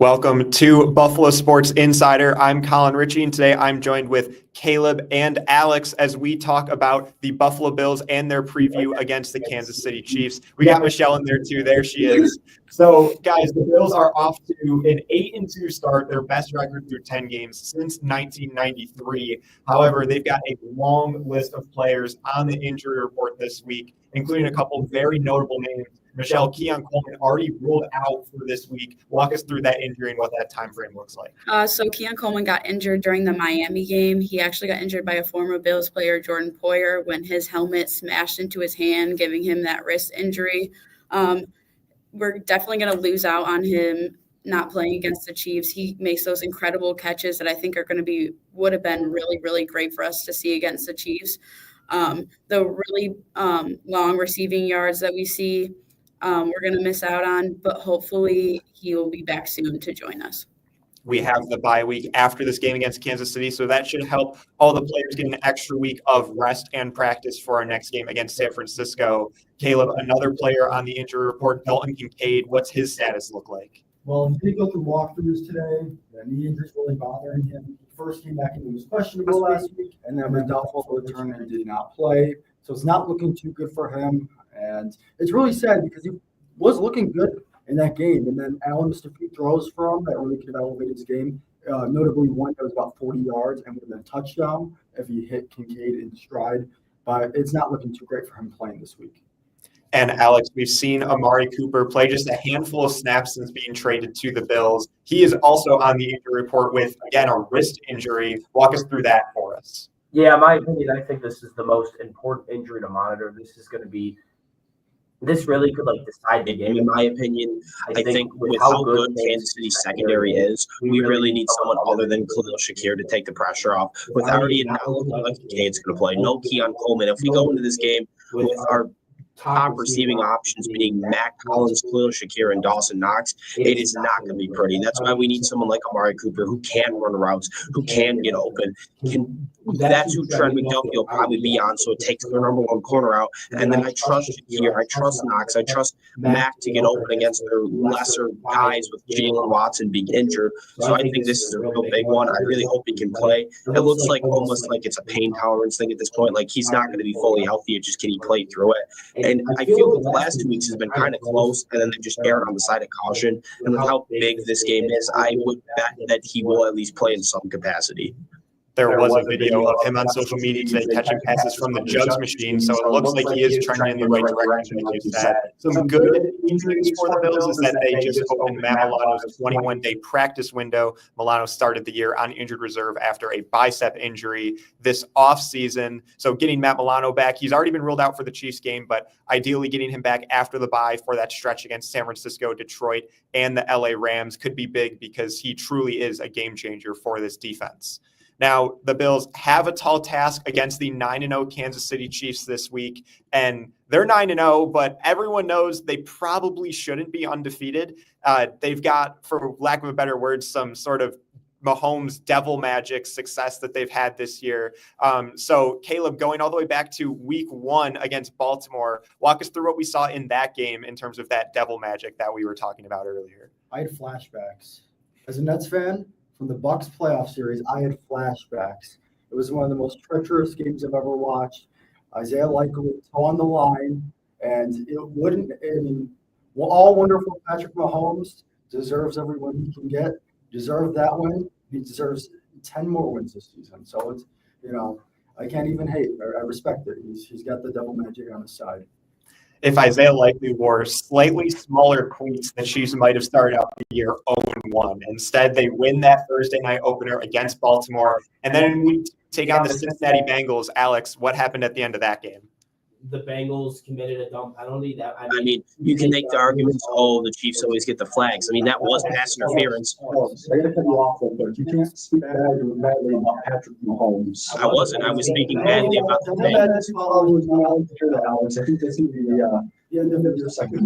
Welcome to Buffalo Sports Insider. I'm Colin Ritchie, and today I'm joined with Caleb and Alex as we talk about the Buffalo Bills and their preview against the Kansas City Chiefs. We got Michelle in there too. There she is. So, guys, the Bills are off to an 8-2 start, their best record through 10 games since 1993. However, they've got a long list of players on the injury report this week, including a couple very notable names. Michelle, Keon Coleman already ruled out for this week. Walk us through that injury and what that time frame looks like. So Keon Coleman got injured during the Miami game. He actually got injured by a former Bills player, Jordan Poyer, when his helmet smashed into his hand, giving him that wrist injury. We're definitely going to lose out on him not playing against the Chiefs. He makes those incredible catches that I think are going to would have been really, really great for us to see against the Chiefs. The really long receiving yards that we see, we're going to miss out on, but hopefully he will be back soon to join us. We have the bye week after this game against Kansas City, so that should help all the players get an extra week of rest and practice for our next game against San Francisco. Caleb, another player on the injury report, Dalton Kincaid. What's his status look like? Well, he did go through walkthroughs today. The knee injury's really bothering him. He first came back and he was questionable last week, and then with doubtful for the return, he did not play. So it's not looking too good for him. And it's really sad because he was looking good in that game. And then Allen missed a few throws for him that really could have elevated his game. Notably, one that was about 40 yards and would have been a touchdown if he hit Kincaid in stride. But it's not looking too great for him playing this week. And Alex, we've seen Amari Cooper play just a handful of snaps since being traded to the Bills. He is also on the injury report with, again, a wrist injury. Walk us through that for us. Yeah, in my opinion, I think this is the most important injury to monitor. This really could decide the game, in my opinion. I think with how good Kansas City's secondary is, we really need someone other than Khalil Shakir to take the pressure off. With already not looking like Kincaid's going to play, no Keon Coleman. If we go into this game with our top receiving options being Matt Collins, Khalil Shakir, and Dawson Knox, it is not going to be pretty. That's why we need someone like Amari Cooper who can run routes, who can get open. That's who Trent McDuffie will probably be on, so it takes the number one corner out. And then I trust Shakir, I trust Knox, I trust Mac to get open against their lesser guys with Jalen Watson being injured. So I think this is a real big one. I really hope he can play. It looks like almost like it's a pain tolerance thing at this point. Like he's not going to be fully healthy. It's just can he play through it? And I feel that the last 2 weeks has been kind of close, and then they just erred on the side of caution. And with how big this game is, I would bet that he will at least play in some capacity. There was a video of him on social media today catching passes from the jugs machine, so it looks like he is trending in the right direction, like you said. Some good injuries for the Bills is that they just opened Matt Milano's 21-day practice window. Milano started the year on injured reserve after a bicep injury this offseason. So getting Matt Milano back, he's already been ruled out for the Chiefs game, but ideally getting him back after the bye for that stretch against San Francisco, Detroit, and the LA Rams could be big because he truly is a game changer for this defense. Now, the Bills have a tall task against the 9-0 Kansas City Chiefs this week, and they're 9-0, but everyone knows they probably shouldn't be undefeated. They've got, for lack of a better word, some sort of Mahomes devil magic success that they've had this year. So, Caleb, going all the way back to week 1 against Baltimore, walk us through what we saw in that game in terms of that devil magic that we were talking about earlier. I had flashbacks. As a Nets fan, from the Bucks playoff series, I had flashbacks. It was one of the most treacherous games I've ever watched. Isaiah Likely on the line, and all wonderful Patrick Mahomes deserves every win he can get. Deserved that win. He deserves 10 more wins this season. So it's, I can't even hate. I respect it. He's got the devil magic on his side. If Isaiah Likely wore slightly smaller cleats, the Chiefs might have started out the year 0-1. Instead, they win that Thursday night opener against Baltimore, and then we take on the Cincinnati Bengals. Alex, what happened at the end of that game? The Bengals committed a dumb penalty. I mean, you can make the arguments, the Chiefs always get the flags. I mean, that was pass interference. They're going to cut you off, but you can't speak badly about Patrick Mahomes. I wasn't. I was speaking badly about the Bengals. I think this is the end of your second. I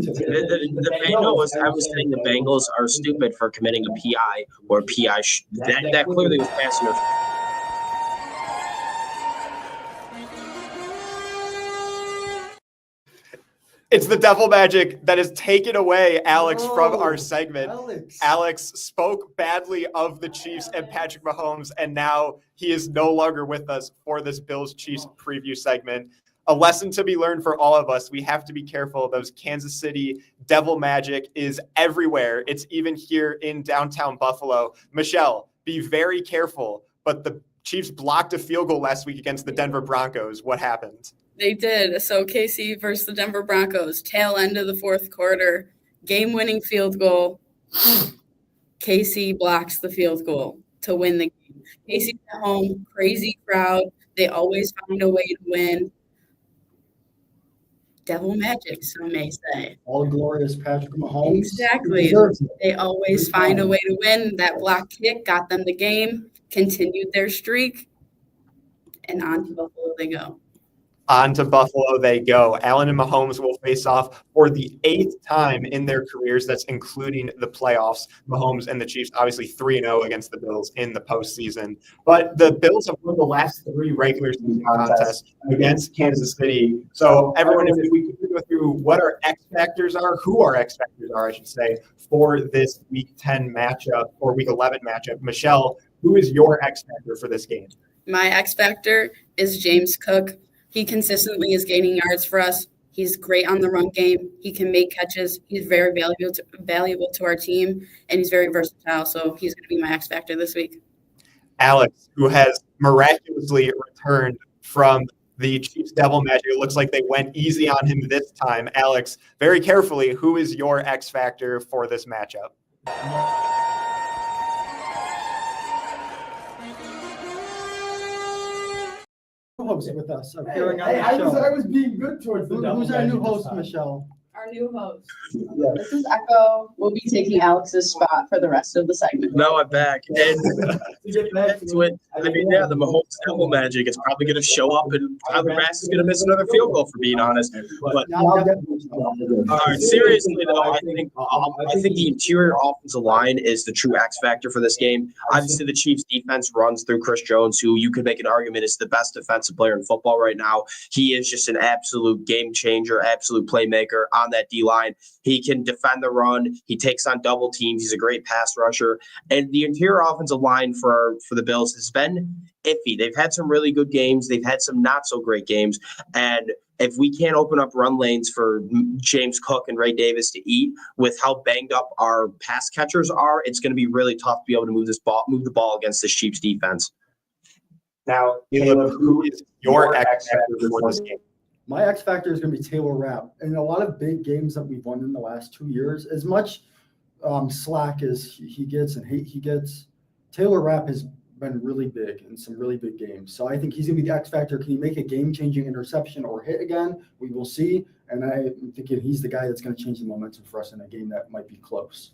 was saying the Bengals are stupid for committing a PI or PI. That clearly was pass interference. It's the Devil Magic that has taken away Alex from our segment. Alex spoke badly of the Chiefs and Patrick Mahomes, and now he is no longer with us for this Bills-Chiefs preview segment. A lesson to be learned for all of us. We have to be careful. Those Kansas City Devil Magic is everywhere. It's even here in downtown Buffalo. Michelle, be very careful. But the Chiefs blocked a field goal last week against the Denver Broncos. What happened? They did. So KC versus the Denver Broncos, tail end of the fourth quarter, game-winning field goal. KC blocks the field goal to win the game. KC's at home, crazy crowd. They always find a way to win. Devil magic, some may say. All glorious Patrick Mahomes. Exactly. They always find a way to win. That block kick got them the game, continued their streak, and on to Buffalo they go. On to Buffalo they go. Allen and Mahomes will face off for the 8th time in their careers. That's including the playoffs. Mahomes and the Chiefs, obviously 3-0 against the Bills in the postseason. But the Bills have won the last 3 regular season contests against Kansas City. So everyone, if we could go through what our X factors are, who our X factors are, I should say, for this Week 10 matchup or Week 11 matchup. Michelle, who is your X factor for this game? My X factor is James Cook. He consistently is gaining yards for us. He's great on the run game. He can make catches. He's very valuable to our team, and he's very versatile. So he's going to be my X factor this week. Alex, who has miraculously returned from the Chiefs Devil Magic. It looks like they went easy on him this time. Alex, very carefully, who is your X factor for this matchup? Host with us. Appearing on the I show. was being good towards the Devil Who's our new Magic host, this time. Michelle? Our new host. Yeah. This is Echo. We'll be taking Alex's spot for the rest of the segment. No, I'm back. And To get back to it, I mean, yeah, the Mahomes Devil Magic is probably going to show up, and Tyler Bass is going to miss another field goal, for being honest. But all right, seriously though, I think the interior offensive line is the true X factor for this game. Obviously, the Chiefs' defense runs through Chris Jones, who you could make an argument is the best defensive player in football right now. He is just an absolute game changer, absolute playmaker on that D line. He can defend the run. He takes on double teams. He's a great pass rusher. And the interior offensive line for the Bills has been iffy. They've had some really good games. They've had some not so great games. And if we can't open up run lanes for James Cook and Ray Davis to eat with how banged up our pass catchers are, it's going to be really tough to be able to move the ball against this Chiefs defense. Now, Caleb, who is your X factor for this game? My X factor is going to be Taylor Rapp. In a lot of big games that we've won in the last 2 years, as much slack as he gets and hate he gets, Taylor Rapp has been really big in some really big games. So I think he's going to be the X factor. Can he make a game-changing interception or hit again? We will see. And I'm thinking he's the guy that's going to change the momentum for us in a game that might be close.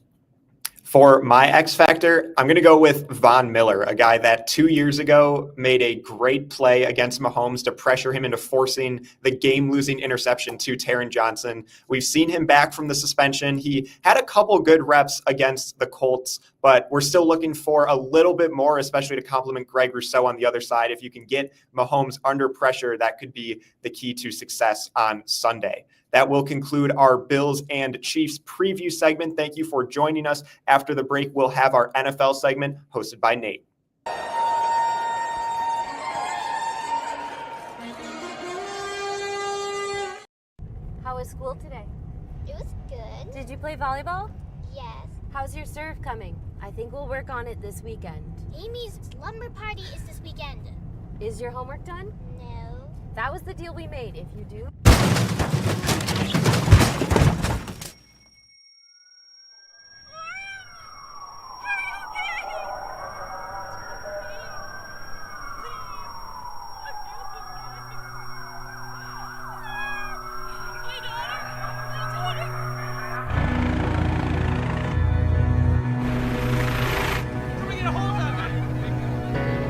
For my X factor, I'm going to go with Von Miller, a guy that 2 years ago made a great play against Mahomes to pressure him into forcing the game-losing interception to Taron Johnson. We've seen him back from the suspension. He had a couple good reps against the Colts, but we're still looking for a little bit more, especially to complement Greg Rousseau on the other side. If you can get Mahomes under pressure, that could be the key to success on Sunday. That will conclude our Bills and Chiefs preview segment. Thank you for joining us. After the break, we'll have our NFL segment hosted by Nate. How was school today? It was good. Did you play volleyball? Yes. How's your serve coming? I think we'll work on it this weekend. Amy's slumber party is this weekend. Is your homework done? No. That was the deal we made. If you do...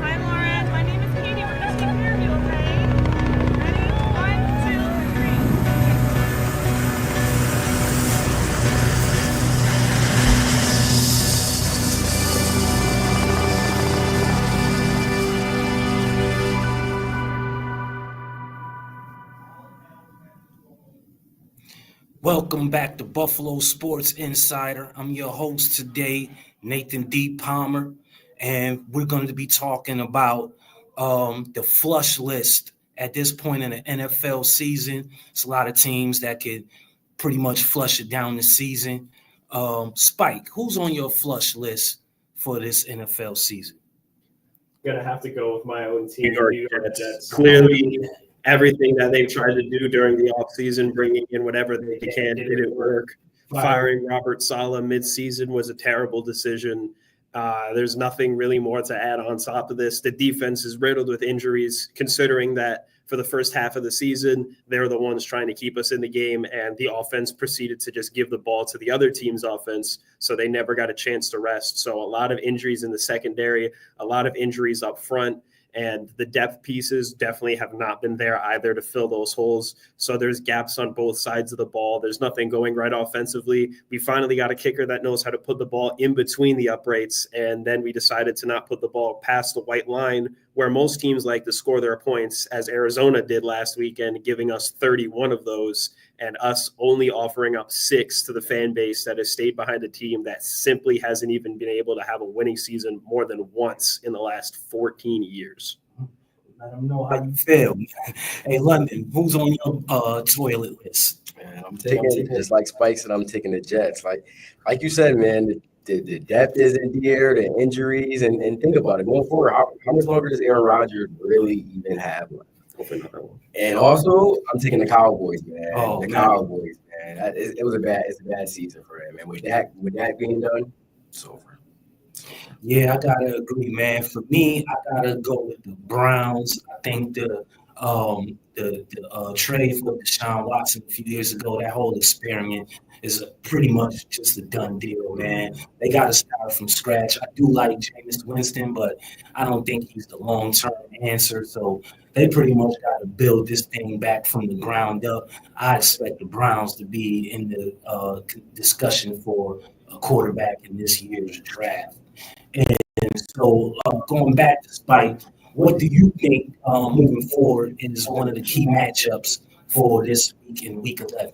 Hi, Lauren. My name is Katie. We're going to take care of you, okay? Ready? 1, 2, Welcome back to Buffalo Sports Insider. I'm your host today, Nathan D. Palmer, and we're going to be talking about the flush list at this point in the NFL season. It's a lot of teams that could pretty much flush it down the season. Spike, who's on your flush list for this NFL season? Gonna have to go with my own team, New York New York Jets. Jets. Clearly, everything that they've tried to do during the offseason, bringing in whatever they can, didn't work. Firing Robert Saleh midseason was a terrible decision. There's nothing really more to add on top of this. The defense is riddled with injuries, considering that for the first half of the season, they're the ones trying to keep us in the game, and the offense proceeded to just give the ball to the other team's offense, so they never got a chance to rest. So a lot of injuries in the secondary, a lot of injuries up front, and the depth pieces definitely have not been there either to fill those holes. So there's gaps on both sides of the ball. There's nothing going right offensively. We finally got a kicker that knows how to put the ball in between the uprights, and then we decided to not put the ball past the white line where most teams like to score their points, as Arizona did last weekend, giving us 31 of those, and us only offering up 6 to the fan base that has stayed behind a team that simply hasn't even been able to have a winning season more than once in the last 14 years. I don't know how you feel. Hey, London, who's on your toilet list? Man, I'm taking, just like Spike said, I'm taking the Jets. Like you said, man, the depth isn't there, the injuries, and think about it. Going forward, how much longer does Aaron Rodgers really even have left? And also, I'm taking the Cowboys, man. Cowboys, man. It's a bad season for them, man. With that being done, it's over. Yeah, I gotta agree, man. For me, I gotta go with the Browns. I think the trade for Deshaun Watson a few years ago, that whole experiment is pretty much just a done deal, man. They got to start from scratch. I do like Jameis Winston, but I don't think he's the long-term answer. So they pretty much got to build this thing back from the ground up. I expect the Browns to be in the discussion for a quarterback in this year's draft. And so going back to Spike, what do you think moving forward is one of the key matchups for this week in Week 11?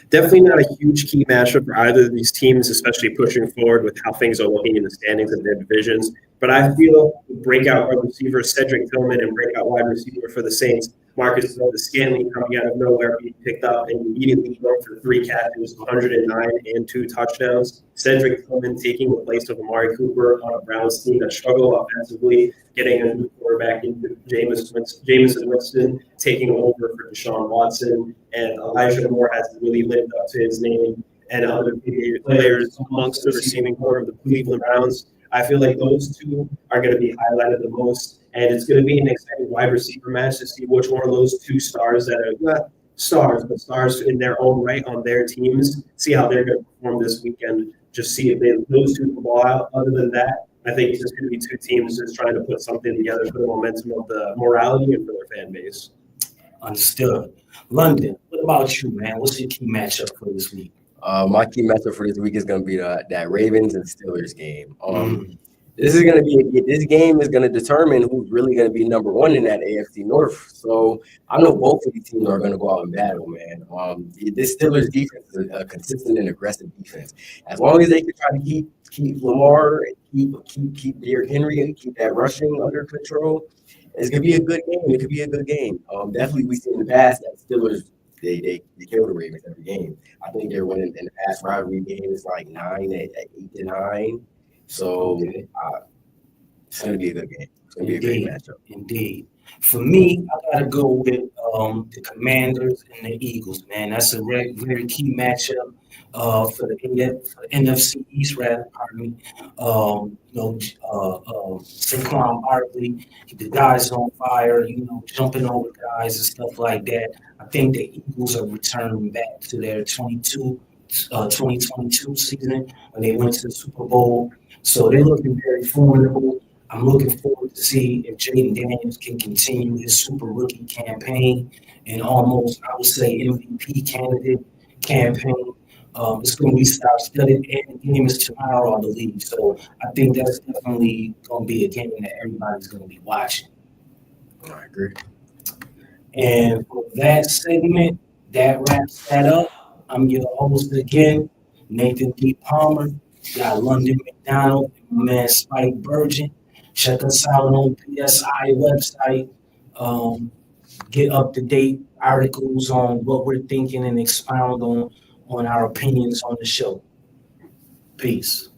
Definitely not a huge key matchup for either of these teams, especially pushing forward with how things are looking in the standings of their divisions. But I feel breakout wide receiver Cedric Tillman and breakout wide receiver for the Saints, Marcus Scanley, coming out of nowhere, being picked up and immediately going for 3 catches, 109 and 2 touchdowns. Cedric Tillman taking the place of Amari Cooper on a Browns team that struggled offensively, getting a new quarterback into Jameis Winston, taking over for Deshaun Watson, and Elijah Moore has really lived up to his name, and other players amongst the receiving core of the Cleveland Browns. I feel like those two are going to be highlighted the most, and it's going to be an exciting wide receiver match to see which one of those 2 stars that are not stars, but stars in their own right on their teams, see how they're going to perform this weekend, just see if those 2 can ball out. Other than that, I think it's just going to be 2 teams just trying to put something together for the momentum of the morality and for their fan base. Understood. London, what about you, man? What's your key matchup for this week? My key matchup for this week is going to be that Ravens and Steelers game. This game is going to determine who's really going to be number 1 in that AFC North. So I know both of these teams are going to go out and battle, man. This Steelers defense is a consistent and aggressive defense. As long as they can try to keep Lamar, keep Derrick Henry, keep that rushing under control, it's going to be a good game. It could be a good game. Definitely, we see in the past that Steelers. They kill the Ravens every game. I think they're winning in the past rivalry games like 8-9. So it's going to be a good game. It's going to be a great matchup. Indeed. For me, I got to go with the Commanders and the Eagles, man. That's a very, very key matchup for the NFC East, rather, pardon me. Saquon Barkley, the guys on fire, jumping over guys and stuff like that. I think the Eagles are returning back to their 2022 season when they went to the Super Bowl. So they're looking very formidable. I'm looking forward to see if Jaden Daniels can continue his super rookie campaign and almost, I would say, MVP candidate campaign. It's going to be star-studded, and the game is tomorrow, I believe. So I think that's definitely going to be a game that everybody's going to be watching. I agree. And for that segment, that wraps that up. I'm your host again, Nathan D. Palmer. Got London McDonald, my man Spike Burgeon. Check us out on PSI website. Get up to date articles on what we're thinking and expound on our opinions on the show. Peace.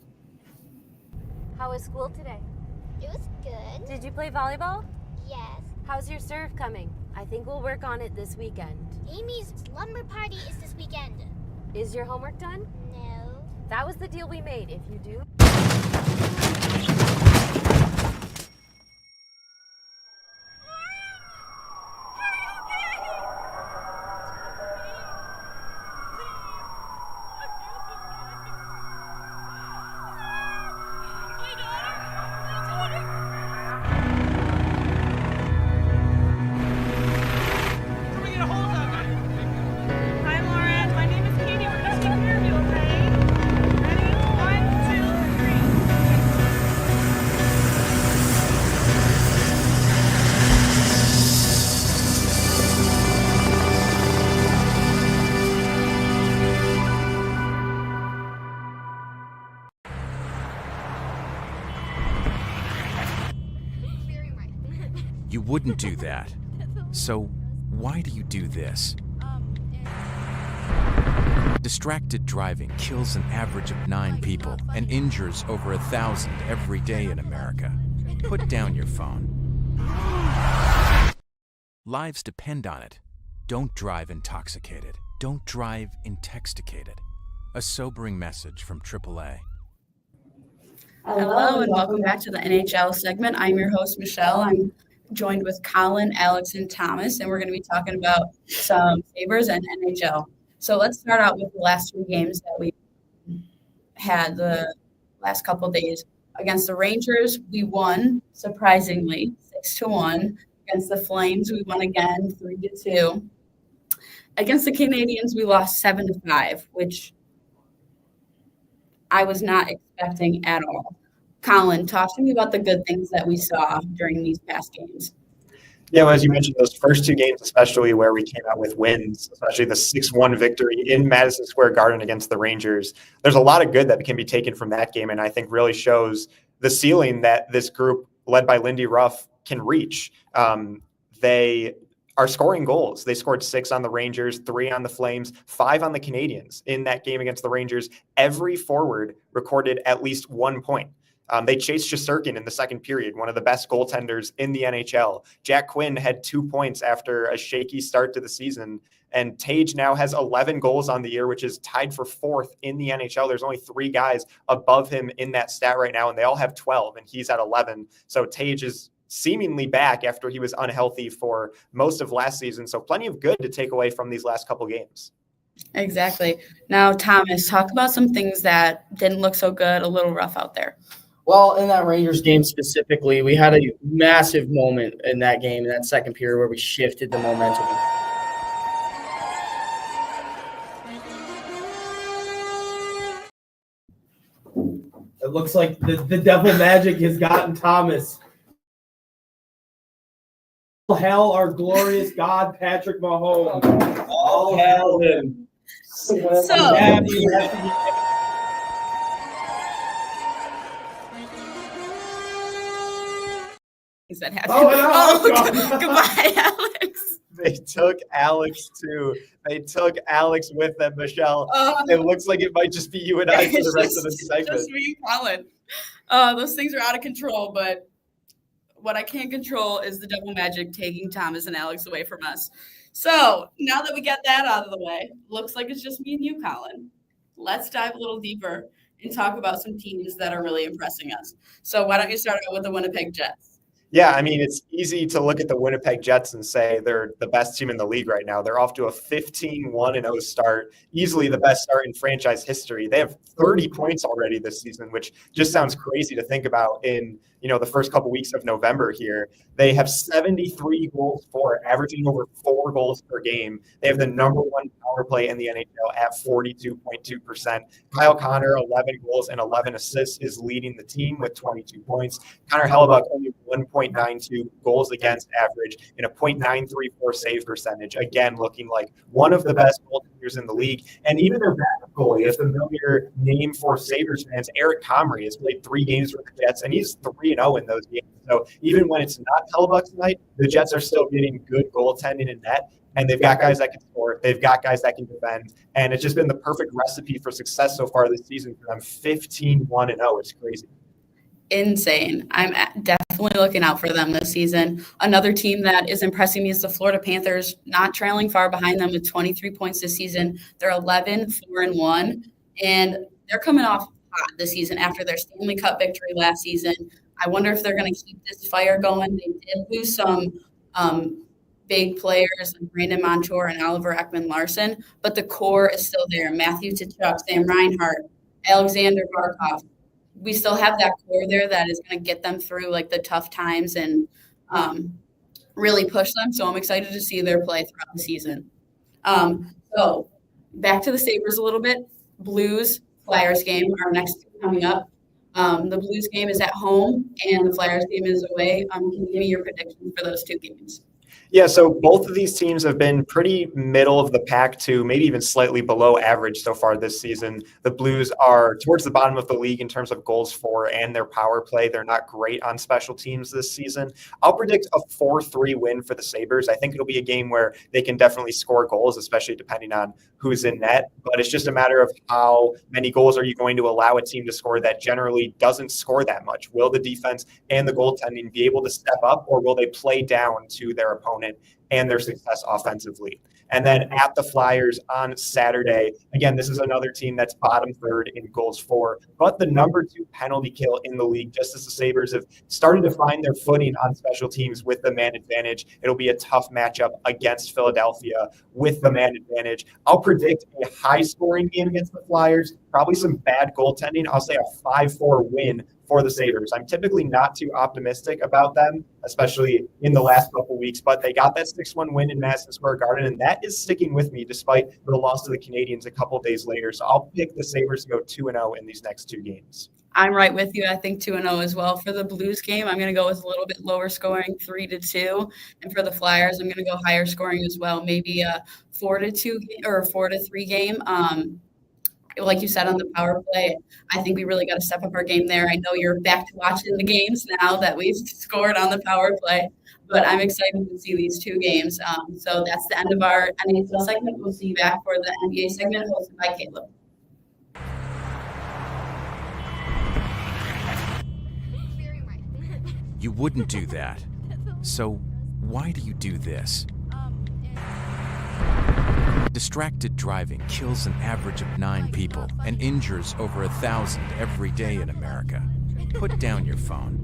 How was school today? It was good. Did you play volleyball? Yes. How's your serve coming? I think we'll work on it this weekend. Amy's slumber party is this weekend. Is your homework done? No. That was the deal we made. If you do, Hi, Lauren. My name is Katie. We're gonna take care of you, okay? Ready? 1, 2, 3. You wouldn't do that. So why do you do this? Distracted driving kills an average of 9 people and injures over 1,000 every day in America. Put down your phone. Lives depend on it. Don't drive intoxicated. Don't drive intoxicated. A sobering message from AAA. Hello and welcome back to the NHL segment. I'm your host, Michelle. I'm joined with Colin, Alex, and Thomas, and we're going to be talking about some favors and NHL. So let's start out with the last 3 games that we had the last couple of days. Against the Rangers, we won, surprisingly, 6-1. Against the Flames, we won again, 3-2. Against the Canadiens, we lost 7-5, which I was not expecting at all. Colin, talk to me about the good things that we saw during these past games. Yeah, well, as you mentioned, those first 2 games, especially where we came out with wins, especially the 6-1 victory in Madison Square Garden against the Rangers, there's a lot of good that can be taken from that game, and I think really shows the ceiling that this group, led by Lindy Ruff, can reach. They are scoring goals. They scored 6 on the Rangers, 3 on the Flames, 5 on the Canadiens in that game against the Rangers. Every forward recorded at least 1 point. They chased Shesterkin in the second period, one of the best goaltenders in the NHL. Jack Quinn had 2 points after a shaky start to the season. And Tage now has 11 goals on the year, which is tied for 4th in the NHL. There's only 3 guys above him in that stat right now, and they all have 12, and he's at 11. So Tage is seemingly back after he was unhealthy for most of last season. So plenty of good to take away from these last couple games. Exactly. Now, Thomas, talk about some things that didn't look so good, a little rough out there. Well, in that Rangers game specifically, we had a massive moment in that game, in that second period, where we shifted the momentum. It looks like the devil magic has gotten Thomas. All hail our glorious God, Patrick Mahomes. All hail him. Things that happened. Goodbye, Alex. They took Alex too. They took Alex with them, Michelle. It looks like it might just be you and I for the rest of the segment. Just me, Colin. Those things are out of control, but what I can't control is the devil magic taking Thomas and Alex away from us. So now that we got that out of the way, looks like it's just me and you, Colin. Let's dive a little deeper and talk about some teams that are really impressing us. So why don't you start out with the Winnipeg Jets? Yeah, I mean, it's easy to look at the Winnipeg Jets and say they're the best team in the league right now. They're off to a 15-1-0 start, easily the best start in franchise history. They have 30 points already this season, which just sounds crazy to think about in, the first couple weeks of November here. They have 73 goals for, averaging over 4 goals per game. They have the number 1 power play in the NHL at 42.2%. Kyle Connor, 11 goals and 11 assists, is leading the team with 22 points. Connor Hellebuck only 1.92 goals against average and a .934 save percentage. Again, looking like one of the best goaltenders players in the league. And even their backup goalie, a familiar name for Sabres fans, Eric Comrie, has played 3 games with the Jets, and he's 3-0 in those games. So even when it's not Hellebuyck tonight, the Jets are still getting good goaltending in net. And they've got guys that can score. They've got guys that can defend. And it's just been the perfect recipe for success so far this season for them. 15-1-0. It's crazy. Insane. I'm definitely looking out for them this season. Another team that is impressing me is the Florida Panthers, not trailing far behind them with 23 points this season. They're 11-4-1, and they're coming off hot this season after their Stanley Cup victory last season. I wonder if they're going to keep this fire going. They did lose some big players like Brandon Montour and Oliver Ekman-Larsson, but the core is still there. Matthew Tkachuk, Sam Reinhart, Alexander Barkov. We still have that core there that is going to get them through like the tough times and really push them. So I'm excited to see their play throughout the season. So back to the Sabres a little bit. Blues, Flyers game, our next coming up. The Blues game is at home and the Flyers game is away. Can you give me your predictions for those 2 games? Yeah, so both of these teams have been pretty middle of the pack to maybe even slightly below average so far this season. The Blues are towards the bottom of the league in terms of goals for and their power play. They're not great on special teams this season. I'll predict a 4-3 win for the Sabres. I think it'll be a game where they can definitely score goals, especially depending on who's in net. But it's just a matter of how many goals are you going to allow a team to score that generally doesn't score that much. Will the defense and the goaltending be able to step up, or will they play down to their opponent and their success offensively? And then at the Flyers on Saturday, again, this is another team that's bottom third in goals for, but the number 2 penalty kill in the league, just as the Sabres have started to find their footing on special teams with the man advantage. It'll be a tough matchup against Philadelphia with the man advantage. I'll predict a high-scoring game against the Flyers, probably some bad goaltending. I'll say a 5-4 win for the Sabres. I'm typically not too optimistic about them, especially in the last couple weeks, but they got that 6-1 win in Madison Square Garden, and that is sticking with me despite the loss to the Canadiens a couple days later. So I'll pick the Sabres to go 2-0 in these next 2 games. I'm right with you. I think 2-0 as well. For the Blues game, I'm going to go with a little bit lower scoring, 3-2. And for the Flyers, I'm going to go higher scoring as well, maybe a 4-2 or 4-3 game. Like you said on the power play, I think we really got to step up our game there. I know you're back to watching the games now that we've scored on the power play, but I'm excited to see these 2 games. So that's the end of our NHL segment. We'll see you back for the NBA segment hosted by Caleb. You wouldn't do that. So why do you do this? Distracted driving kills an average of 9 people and injures over 1,000 every day in America. Put down your phone.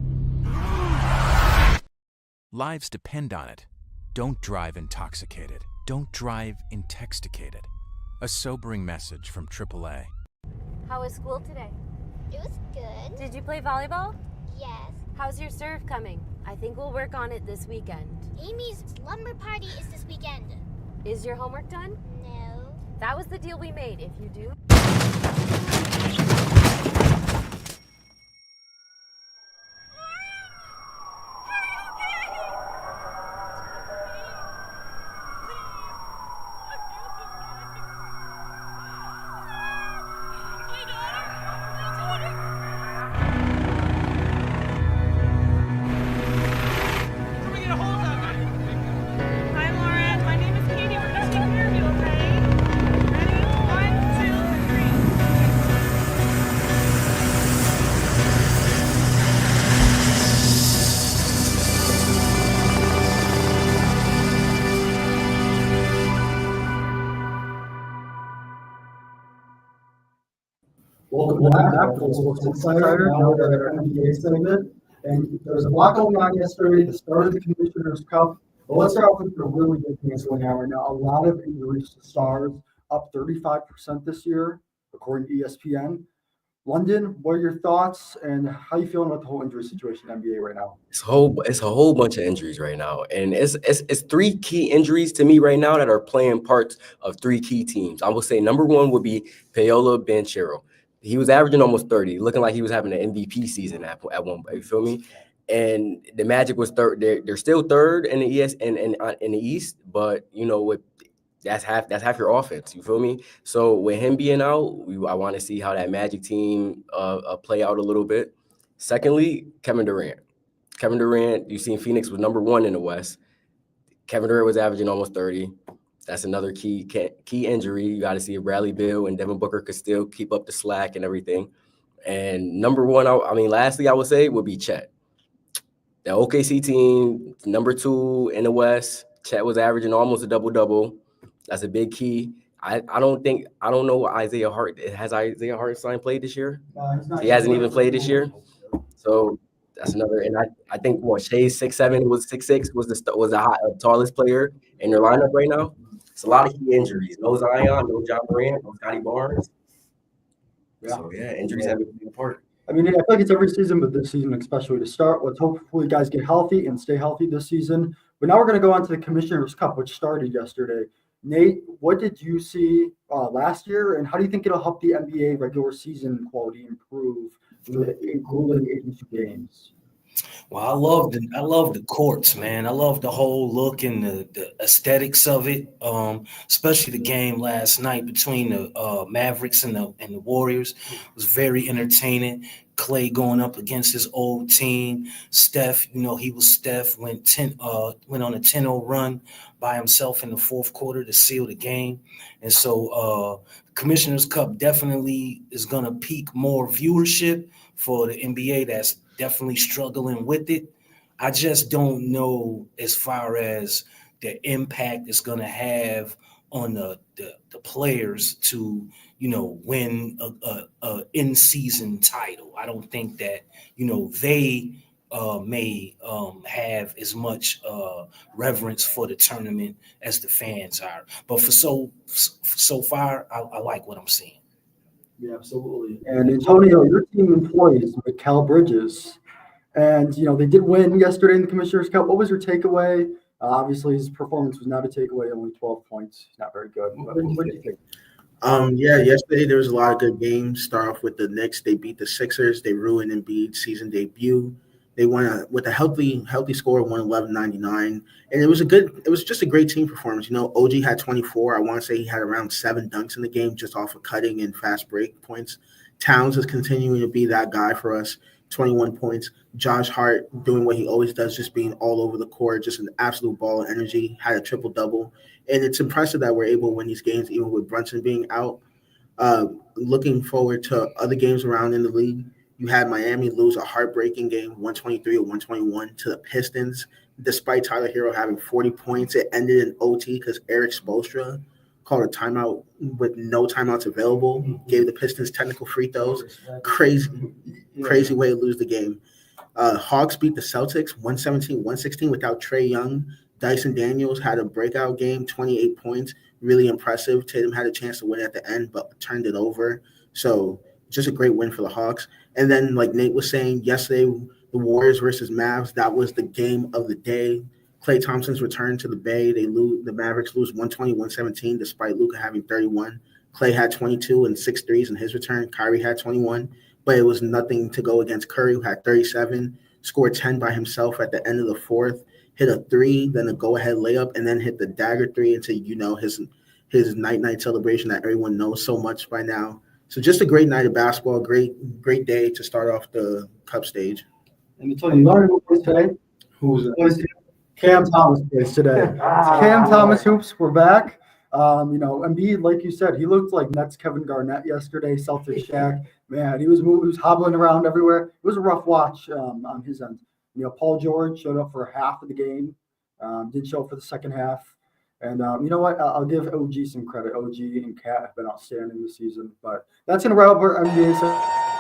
Lives depend on it. Don't drive intoxicated. Don't drive intoxicated. A sobering message from AAA. How was school today? It was good. Did you play volleyball? Yes. How's your serve coming? I think we'll work on it this weekend. Amy's lumber party is this weekend. Is your homework done? No. That was the deal we made. If you do... Hi, Lauren. My name is Katie. We're gonna take care of you, okay? Ready? 1, 2, 3. Welcome back to the Sports Insider. Now we're at our NBA segment. And there was a lot going on yesterday, the start of the Commissioner's Cup. But let's start off with the really good things going on right now. A lot of injuries to stars, up 35% this year, according to ESPN. London, what are your thoughts and how you feeling about the whole injury situation in the NBA right now? It's a whole bunch of injuries right now, and it's 3 key injuries to me right now that are playing parts of 3 key teams. I will say number 1 would be Paolo Banchero. He was averaging almost 30, looking like he was having an MVP season at one point. You feel me? And the Magic was third. They're still third in the in the East, but you know, with that's half your offense. You feel me? So with him being out, I want to see how that Magic team play out a little bit. Secondly, Kevin Durant. Kevin Durant, you've seen Phoenix was number 1 in the West. Kevin Durant was averaging almost 30. That's another key injury. You got to see if Bradley Beal and Devin Booker could still keep up the slack and everything. And number 1, lastly, I would say would be Chet. The OKC team, number 2 in the West. Chet was averaging almost a double-double. That's a big key. I don't know Isaiah Hart. Has Isaiah Hartenstein played this year? He hasn't even played this year. So that's another. And I think Shea's 6'7", was 6'6", was the tallest player in their lineup right now. It's a lot of key injuries. No Zion, no John Morant, no Scotty Barnes. Yeah. So injuries have a big part. I mean, I feel like it's every season, but this season especially to start. Let's hopefully guys get healthy and stay healthy this season. But now we're going to go on to the Commissioner's Cup, which started yesterday. Nate, what did you see last year, and how do you think it'll help the NBA regular season quality improve, including 82 games? Well, I love the courts, man. I love the whole look and the aesthetics of it. Especially the game last night between the Mavericks and the Warriors. It was very entertaining. Clay going up against his old team. Steph, he was Steph, went on a 10-0 run by himself in the fourth quarter to seal the game. And so Commissioner's Cup definitely is going to pique more viewership for the NBA that's definitely struggling with it. I just don't know as far as the impact it's going to have on the players to, win a in-season title. I don't think that, they may have as much reverence for the tournament as the fans are. But for so far, I like what I'm seeing. Yeah, absolutely. And Antonio, your team employs Mikal Bridges, and they did win yesterday in the Commissioner's Cup. What was your takeaway? Obviously, his performance was not a takeaway. Only 12 points. Not very good. What do you think? Yesterday there was a lot of good games. Start off with the Knicks. They beat the Sixers. They ruined Embiid's season debut. They won with a healthy score of 111.99, and it was just a great team performance. OG had 24. I want to say he had around 7 dunks in the game just off of cutting and fast break points. Towns is continuing to be that guy for us. 21 points. Josh Hart doing what he always does, just being all over the court, just an absolute ball of energy, had a triple-double. And it's impressive that we're able to win these games even with Brunson being out. Looking forward to other games around in the league. You had Miami lose a heartbreaking game, 123 or 121 to the Pistons. Despite Tyler Hero having 40 points, it ended in OT because Eric Spoelstra called a timeout with no timeouts available, gave the Pistons technical free throws. Crazy way to lose the game. Hawks beat the Celtics 117-116 without Trae Young. Dyson Daniels had a breakout game, 28 points, really impressive. Tatum had a chance to win at the end, but turned it over. So just a great win for the Hawks. And then, like Nate was saying, yesterday, the Warriors versus Mavs, that was the game of the day. Klay Thompson's return to the Bay. The Mavericks lose 120-117 despite Luka having 31. Klay had 22 and 6 threes in his return. Kyrie had 21, but it was nothing to go against Curry, who had 37, scored 10 by himself at the end of the fourth, hit a 3, then a go-ahead layup, and then hit the dagger 3 into, his night-night celebration that everyone knows so much by now. So just a great night of basketball, great day to start off the Cup stage. And Antonio, you want to know who today? Who's it? Cam Thomas plays today. Cam Thomas hoops, we're back. Embiid, like you said, he looked like Nets Kevin Garnett yesterday, Celtics Shaq. Man, he was hobbling around everywhere. It was a rough watch on his end. Paul George showed up for half of the game, didn't show up for the second half. And you know what? I'll give OG some credit. OG and Cat have been outstanding this season. But that's going to wrap up our NBA.